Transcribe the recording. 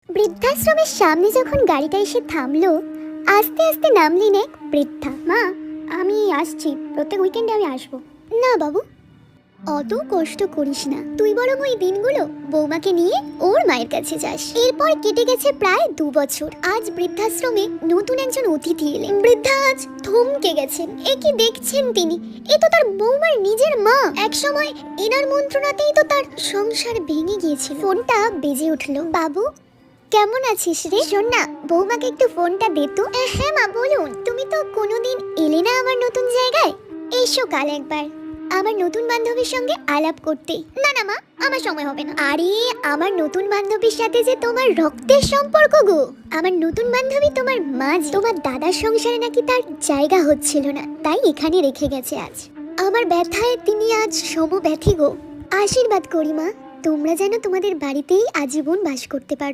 বৃদ্ধাশ্রমের সামনে যখন গাড়িটা এসে থামলো, আস্তে আস্তে নামলেন এক বৃদ্ধা। মা, আমি আসছি, প্রত্যেক উইকেন্ডে আমি আসবো। না বাবু, অত কষ্ট করিস না, তুই বরং ওই দিনগুলো বৌমাকে নিয়ে ওর মায়ের কাছে যাস। এরপর কেটে গেছে প্রায় 2 বছর। আজ বৃদ্ধাশ্রমে নতুন একজন অতিথি এলেন। বৃদ্ধা আজ থমকে গেছেন। এ কি দেখছেন তিনি? এ তো তার বৌমার নিজের মা। একসময় এনার মন্ত্রণাতেই তো তার সংসার ভেঙে গিয়েছিল। ফোনটা বেজে উঠলো। বাবু, কেমন আছিস রে? শোন না, বৌমাকে একটু ফোনটা দে তো। হ্যাঁ মা, বলুন। তুমি তো কোনোদিন এলে না আমার নতুন জায়গায়। এসো কাল একবার আমার নতুন বান্ধবীর সঙ্গে আলাপ করতে। না না মা, আমার সময় হবে না। আরে, আমার নতুন বান্ধবীর সাথে যে তোমার রক্তের সম্পর্ক গো। আমার নতুন বান্ধবী তোমার মা। তোমার দাদার সংসারে নাকি তার জায়গা হচ্ছিল না, তাই এখানে রেখে গেছে আজ। আমার ব্যথায় তিনি আজ সমব্যথী গো। আশীর্বাদ করি মা, তোমরা যেন তোমাদের বাড়িতেই আজীবন বাস করতে পারো।